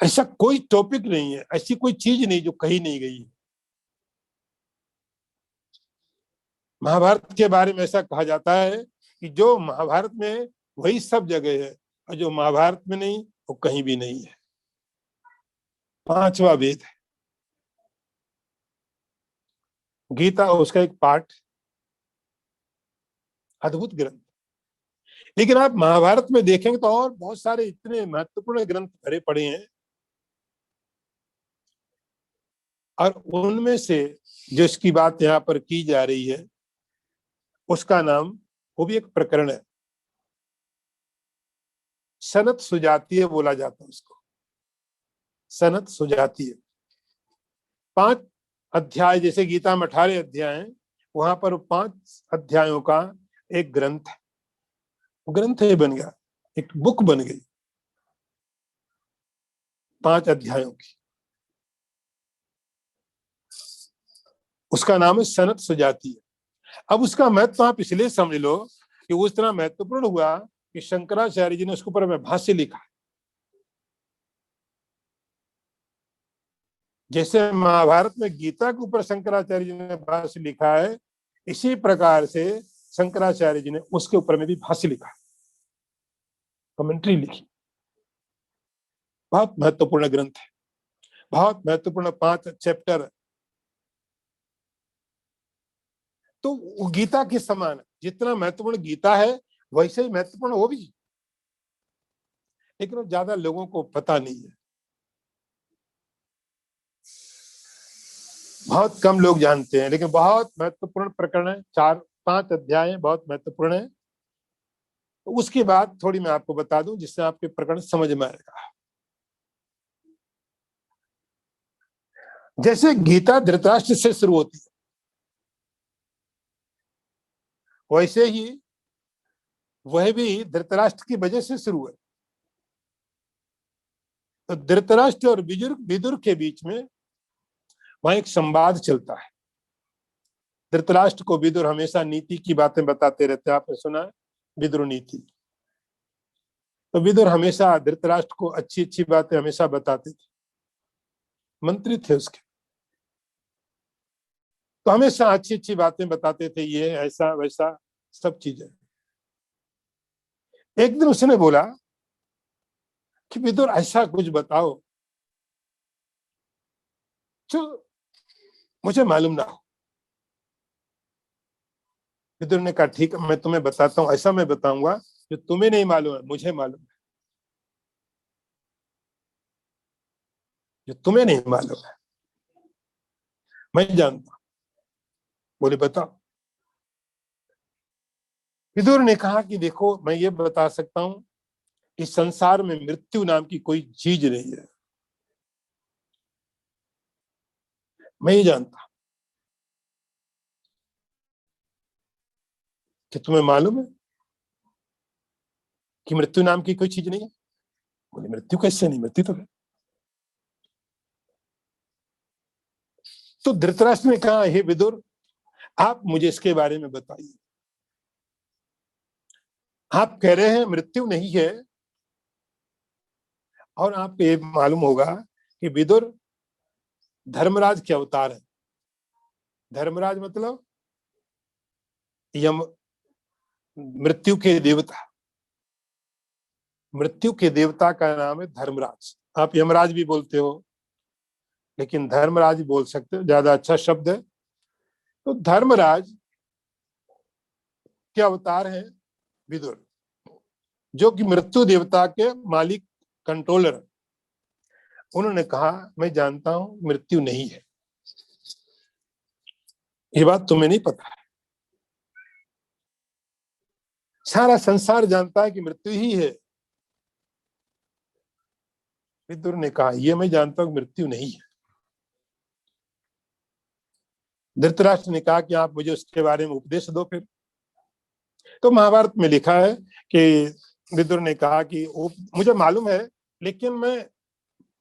ऐसा कोई टॉपिक नहीं है, ऐसी कोई चीज नहीं जो कही नहीं गई है। महाभारत के बारे में ऐसा कहा जाता है कि जो महाभारत में वही सब जगह है, और जो महाभारत में नहीं वो कहीं भी नहीं है। पांचवा वेद है गीता, उसका एक पार्ट, अद्भुत ग्रंथ। लेकिन आप महाभारत में देखेंगे तो और बहुत सारे इतने महत्वपूर्ण ग्रंथ भरे पड़े हैं, और उनमें से जो इसकी बात यहाँ पर की जा रही है उसका नाम, वो भी एक प्रकरण है, सनत सुजातीय बोला जाता है उसको, सनत सुजातीय। 5 अध्याय, जैसे गीता में 18 अध्याय हैं, वहां पर 5 अध्यायों का एक ग्रंथ है, ग्रंथ ही बन गया, एक बुक बन गई 5 अध्यायों की। उसका नाम है सनत सुजातीय। अब उसका महत्व आप इसलिए समझ लो कि वो इस तरह महत्वपूर्ण हुआ कि शंकराचार्य जी ने उसके ऊपर में भाष्य लिखा। जैसे महाभारत में गीता के ऊपर शंकराचार्य जी ने भाष्य लिखा है, इसी प्रकार से शंकराचार्य जी ने उसके ऊपर में भी भाष्य लिखा, कमेंट्री लिखी। बहुत महत्वपूर्ण ग्रंथ है, बहुत महत्वपूर्ण 5 चैप्टर। तो गीता के समान जितना महत्वपूर्ण गीता है वैसे ही महत्वपूर्ण वो भी, लेकिन ज्यादा लोगों को पता नहीं है, बहुत कम लोग जानते हैं। लेकिन बहुत महत्वपूर्ण प्रकरण है, 4-5 अध्याय बहुत महत्वपूर्ण है। तो उसके बाद थोड़ी मैं आपको बता दूं जिससे आपके प्रकरण समझ में आएगा। जैसे गीता धृतराष्ट्र से शुरू होती है, वैसे ही वह भी धृतराष्ट्र की वजह से शुरू है। तो धृतराष्ट्र और विदुर के बीच में वहां एक संवाद चलता है। धृतराष्ट्र को विदुर हमेशा नीति की बातें बताते रहते हैं, आपने सुना है विदुर नीति। तो विदुर हमेशा धृतराष्ट्र को अच्छी अच्छी बातें हमेशा बताते थे, मंत्री थे उसके, तो हमेशा अच्छी अच्छी बातें बताते थे, ये ऐसा वैसा सब चीजें। एक दिन उसने बोला कि विदुर ऐसा कुछ बताओ जो मुझे मालूम ना हो। विदुर ने कहा ठीक है, मैं तुम्हें बताता हूँ, ऐसा मैं बताऊंगा जो तुम्हें नहीं मालूम है, मुझे मालूम है, जो तुम्हें नहीं मालूम है मैं जानता। बोले बताओ। विदुर ने कहा कि देखो, मैं ये बता सकता हूं कि संसार में मृत्यु नाम की कोई चीज नहीं है, मैं ये जानता। कि तुम्हें मालूम है कि मृत्यु नाम की कोई चीज नहीं है? बोले मृत्यु कैसे नहीं, मृत्यु तो है। तो धृतराष्ट्र ने कहा हे विदुर, आप मुझे इसके बारे में बताइए। आप कह रहे हैं मृत्यु नहीं है, और आपको ये मालूम होगा कि विदुर धर्मराज के अवतार है। धर्मराज मतलब यम, मृत्यु के देवता, मृत्यु के देवता का नाम है धर्मराज। आप यमराज भी बोलते हो, लेकिन धर्मराज बोल सकते हो, ज्यादा अच्छा शब्द है। तो धर्मराज के अवतार है विदुर, जो कि मृत्यु देवता के मालिक, कंट्रोलर। उन्होंने कहा मैं जानता हूं मृत्यु नहीं है, ये बात तुम्हें नहीं पता है, सारा संसार जानता है कि मृत्यु ही है। विदुर ने कहा ये मैं जानता हूं मृत्यु नहीं है। धृतराष्ट्र ने कहा कि आप मुझे उसके बारे में उपदेश दो फिर। तो महाभारत में लिखा है कि विदुर ने कहा कि वो मुझे मालूम है, लेकिन मैं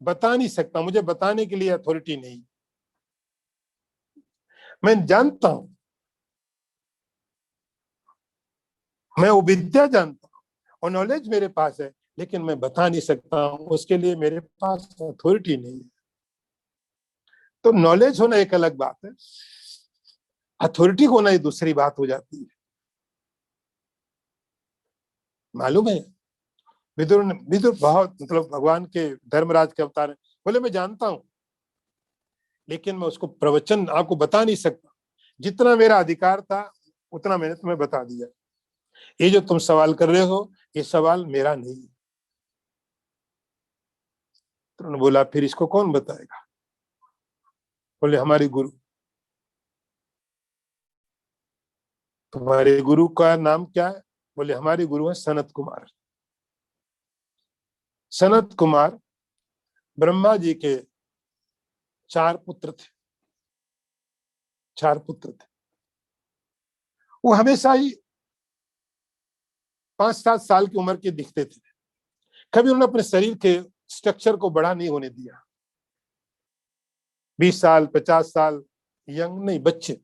बता नहीं सकता, मुझे बताने के लिए अथॉरिटी नहीं। मैं जानता हूं, मैं वो विद्या जानता हूं और नॉलेज मेरे पास है, लेकिन मैं बता नहीं सकता हूं, उसके लिए मेरे पास अथॉरिटी नहीं है। तो नॉलेज होना एक अलग बात है, अथॉरिटी होना ही दूसरी बात हो जाती है। मालूम है, विदुर बहुत मतलब भगवान के धर्मराज के अवतार है। बोले मैं जानता हूं, लेकिन मैं उसको प्रवचन आपको बता नहीं सकता। जितना मेरा अधिकार था उतना मैंने तुम्हें बता दिया। ये जो तुम सवाल कर रहे हो, ये सवाल मेरा नहीं है। तो उन्होंने बोला फिर इसको कौन बताएगा? बोले हमारे गुरु। तुम्हारे गुरु का नाम क्या है? बोले हमारे गुरु है सनत कुमार। सनत कुमार ब्रह्मा जी के 4 पुत्र थे। 4 पुत्र थे। वो हमेशा ही 5-7 साल की उम्र के दिखते थे। कभी उन्होंने अपने शरीर के स्ट्रक्चर को बड़ा नहीं होने दिया। 20 साल 50 साल यंग नहीं, बच्चे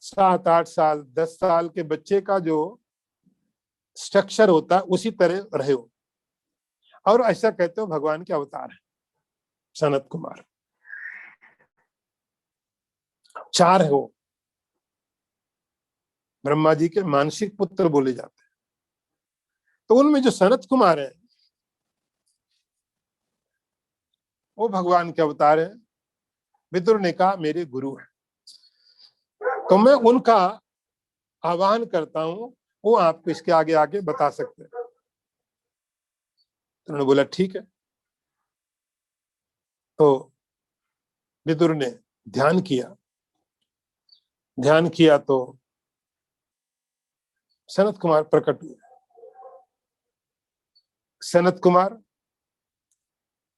7-8 साल 10 साल के बच्चे का जो स्ट्रक्चर होता है उसी तरह रहे हो। और ऐसा कहते हो भगवान के अवतार है सनत कुमार। 4 है वो, ब्रह्मा जी के मानसिक पुत्र बोले जाते हैं। तो उनमें जो सनत कुमार है वो भगवान के अवतार है। विदुर ने कहा मेरे गुरु है, तो मैं उनका आह्वान करता हूं, वो आपको इसके आगे आगे बता सकते हैं। तो उन्होंने बोला ठीक है। तो विदुर ने ध्यान किया। ध्यान किया तो सनत कुमार प्रकट हुए। सनत कुमार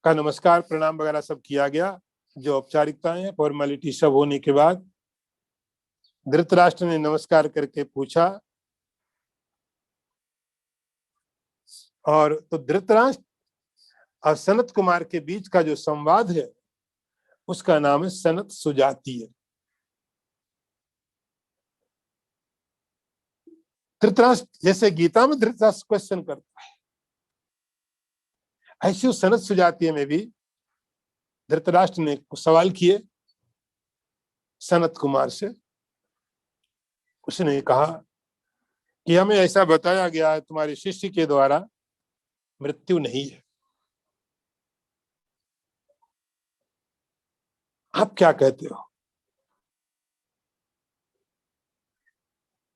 का नमस्कार प्रणाम वगैरह सब किया गया। जो औपचारिकताएं हैं फॉर्मेलिटी सब होने के बाद धृतराष्ट्र ने नमस्कार करके पूछा, और तो धृतराष्ट्र और सनत कुमार के बीच का जो संवाद है उसका नाम है सनत सुजातीय। धृतराष्ट्र जैसे गीता में धृतराष्ट्र क्वेश्चन करता है, ऐसे उस सनत सुजातीय में भी धृतराष्ट्र ने सवाल किए सनत कुमार से। उसने कहा कि हमें ऐसा बताया गया है तुम्हारे शिष्य के द्वारा मृत्यु नहीं है, आप क्या कहते हो?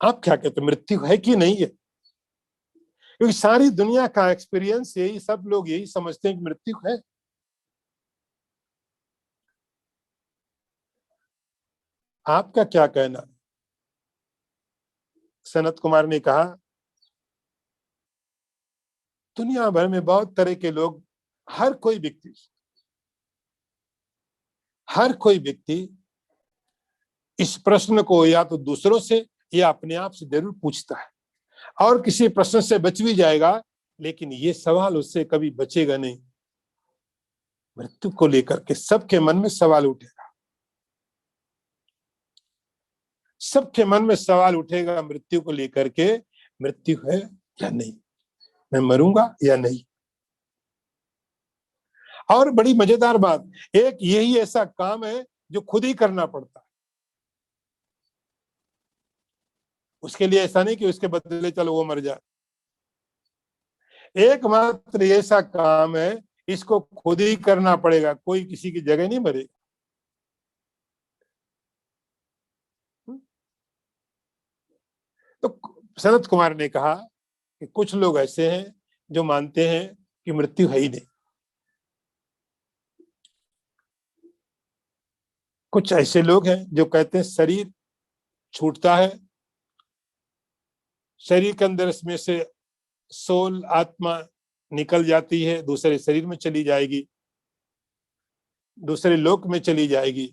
आप क्या कहते हो, मृत्यु है कि नहीं है? क्योंकि सारी दुनिया का एक्सपीरियंस यही, सब लोग यही समझते हैं कि मृत्यु है। आपका क्या कहना? सनत कुमार ने कहा दुनिया भर में बहुत तरह के लोग, हर कोई व्यक्ति, हर कोई व्यक्ति इस प्रश्न को या तो दूसरों से या अपने आप से जरूर पूछता है, और किसी प्रश्न से बच भी जाएगा, लेकिन ये सवाल उससे कभी बचेगा नहीं। मृत्यु को लेकर के सबके मन में सवाल उठेगा, सबके मन में सवाल उठेगा मृत्यु को लेकर के, मृत्यु है या नहीं, मैं मरूंगा या नहीं। और बड़ी मजेदार बात, एक यही ऐसा काम है जो खुद ही करना पड़ता है। उसके लिए ऐसा नहीं कि उसके बदले चलो वो मर जाए। एकमात्र ऐसा काम है, इसको खुद ही करना पड़ेगा, कोई किसी की जगह नहीं मरेगा। तो सनत कुमार ने कहा कि कुछ लोग ऐसे हैं जो मानते हैं कि मृत्यु है ही नहीं, कुछ ऐसे लोग हैं जो कहते हैं शरीर छूटता है, शरीर के अंदर इसमें से सोल आत्मा निकल जाती है, दूसरे शरीर में चली जाएगी, दूसरे लोक में चली जाएगी,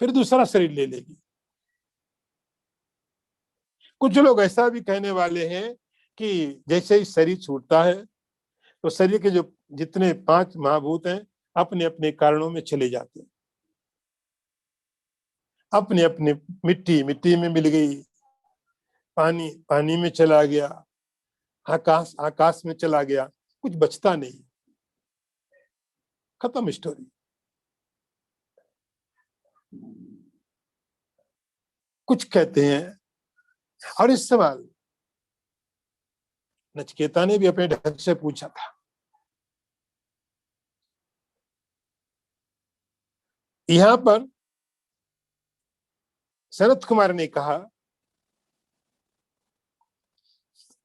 फिर दूसरा शरीर ले लेगी। कुछ लोग ऐसा भी कहने वाले हैं कि जैसे ही शरीर छूटता है तो शरीर के जो जितने 5 महाभूत हैं अपने अपने कारणों में चले जाते हैं, अपने अपने, मिट्टी मिट्टी में मिल गई, पानी पानी में चला गया, आकाश आकाश में चला गया, कुछ बचता नहीं, खत्म स्टोरी। कुछ कहते हैं, और इस सवाल नचिकेता ने भी अपने ढंग से पूछा था। यहां पर सनत कुमार ने कहा,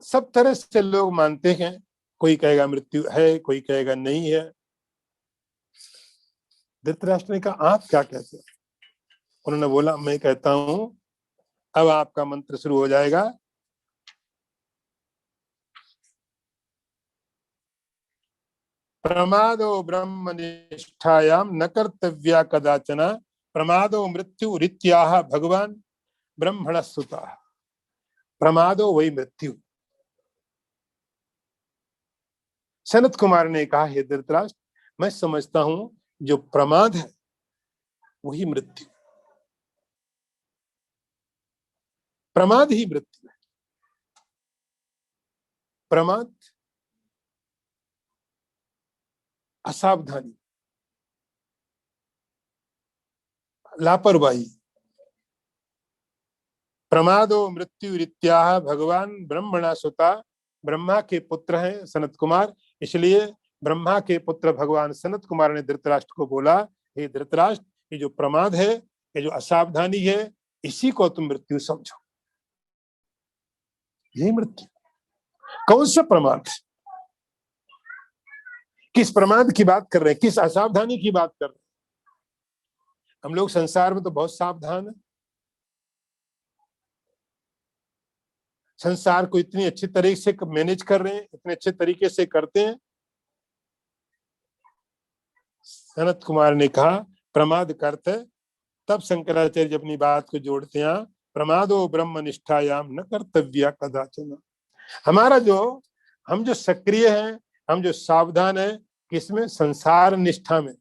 सब तरह से लोग मानते हैं, कोई कहेगा मृत्यु है, कोई कहेगा नहीं है। धृतराष्ट्र ने कहा, आप क्या कहते हैं? उन्होंने बोला, मैं कहता हूं अब आपका मंत्र शुरू हो जाएगा। प्रमादो ब्रह्मनिष्ठायाम न कर्तव्या कदाचन, प्रमादो मृत्यु रीत्याह भगवान ब्रह्मण सुता। प्रमादो वही मृत्यु। सनत कुमार ने कहा, हे धृतराष्ट्र, मैं समझता हूं जो प्रमाद है वही मृत्यु, प्रमाद ही मृत्यु है। प्रमाद असावधानी, लापरवाही। प्रमादो मृत्यु रीत्याह भगवान ब्रह्मणा सुता। ब्रह्मा के पुत्र हैं सनत कुमार, इसलिए ब्रह्मा के पुत्र भगवान सनत कुमार ने धृतराष्ट्र को बोला, हे धृतराष्ट्र, ये जो प्रमाद है, ये जो असावधानी है, इसी को तुम मृत्यु समझो। यही मृत्यु। कौन सा प्रमाद? किस प्रमाद की बात कर रहे हैं? किस असावधानी की बात कर रहे हैं? हम लोग संसार में तो बहुत सावधान है, संसार को इतनी अच्छी तरीके से मैनेज कर रहे हैं, इतने अच्छे तरीके से करते हैं। सनत कुमार ने कहा प्रमाद करते, तब शंकराचार्य अपनी बात को जोड़ते हैं, प्रमादो ब्रह्म निष्ठायाम न कर्तव्या कदाचन। हमारा जो, हम जो सक्रिय हैं, हम जो सावधान है, किसमें? संसार निष्ठा में।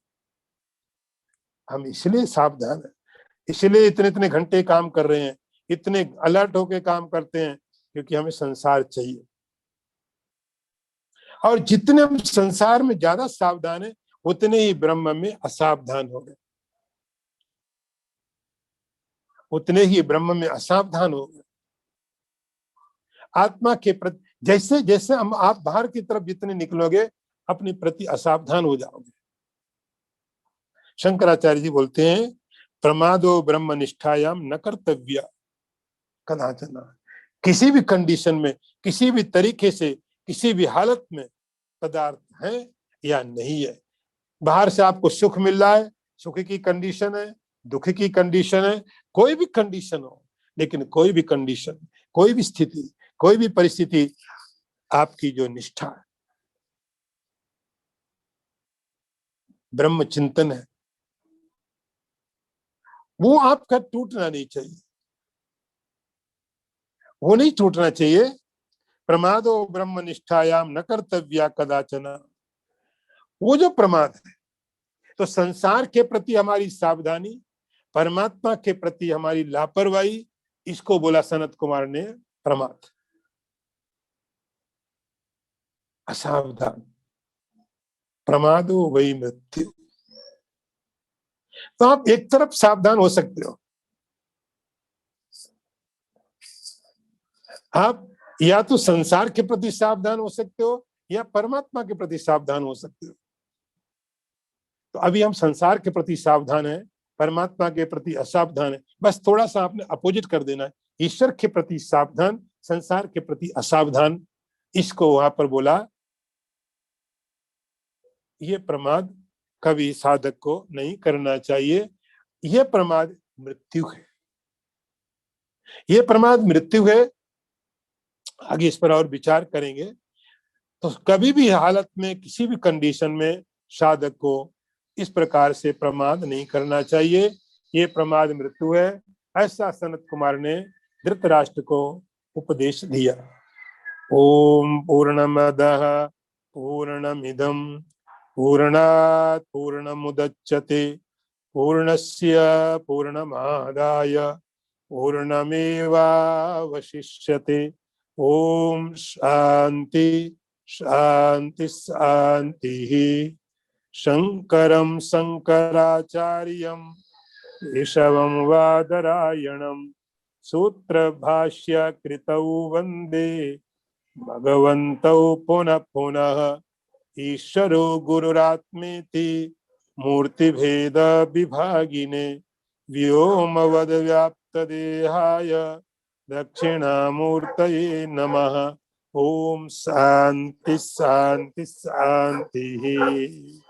हम इसलिए सावधान है, इसलिए इतने इतने घंटे काम कर रहे हैं, इतने अलर्ट होके काम करते हैं, क्योंकि हमें संसार चाहिए। और जितने हम संसार में ज्यादा सावधान है, उतने ही ब्रह्म में असावधान हो गए, उतने ही ब्रह्म में असावधान हो गए। आत्मा के प्रति जैसे जैसे हम, आप बाहर की तरफ जितने निकलोगे, अपने प्रति असावधान हो जाओगे। शंकराचार्य जी बोलते हैं, प्रमादो ब्रह्म निष्ठायाम न कर्तव्य कदाचन। किसी भी कंडीशन में, किसी भी तरीके से, किसी भी हालत में पदार्थ है या नहीं है। बाहर से आपको सुख मिल रहा है, सुख की कंडीशन है, दुख की कंडीशन है, कोई भी कंडीशन हो, लेकिन कोई भी कंडीशन, कोई भी स्थिति, कोई भी परिस्थिति, आपकी जो निष्ठा है, ब्रह्म चिंतन है, वो आपका टूटना नहीं चाहिए, वो नहीं टूटना चाहिए। प्रमादो ब्रह्म निष्ठायाम न कर्तव्या कदाचन। वो जो प्रमाद है, तो संसार के प्रति हमारी सावधानी, परमात्मा के प्रति हमारी लापरवाही, इसको बोला सनत कुमार ने प्रमाद, असावधान। प्रमादो वही मृत्यु। तो आप एक तरफ सावधान हो सकते हो, आप या तो संसार के प्रति सावधान हो सकते हो, या परमात्मा के प्रति सावधान हो सकते हो। तो अभी हम संसार के प्रति सावधान है, परमात्मा के प्रति असावधान है। बस थोड़ा सा आपने अपोजिट कर देना है, ईश्वर के प्रति सावधान, संसार के प्रति असावधान। इसको वहां पर बोला, ये प्रमाद कभी साधक को नहीं करना चाहिए। यह प्रमाद मृत्यु है, यह प्रमाद मृत्यु है। आगे इस पर और विचार करेंगे। तो कभी भी हालत में, किसी भी कंडीशन में साधक को इस प्रकार से प्रमाद नहीं करना चाहिए। ये प्रमाद मृत्यु है, ऐसा सनत कुमार ने धृतराष्ट्र को उपदेश दिया। ओम पूर्णमदः पूर्णमिदं पूर्णात् पूर्णमुदच्यते पूर्णस्य पूर्णमादाय पूर्णमेवावशिष्यते। ओम शांति शांति शांति। शंकरं शंकराचार्यं केशवं वादरायणं सूत्रभाष्यकृतौ वन्दे भगवन्तौ पुनः पुनः। ईश्वरो गुरुरात्मेति मूर्तिभेद विभागिने व्योमवद्व्याप्तदेहाय दक्षिणामूर्तये नमः। ओम शांति शांति शांति।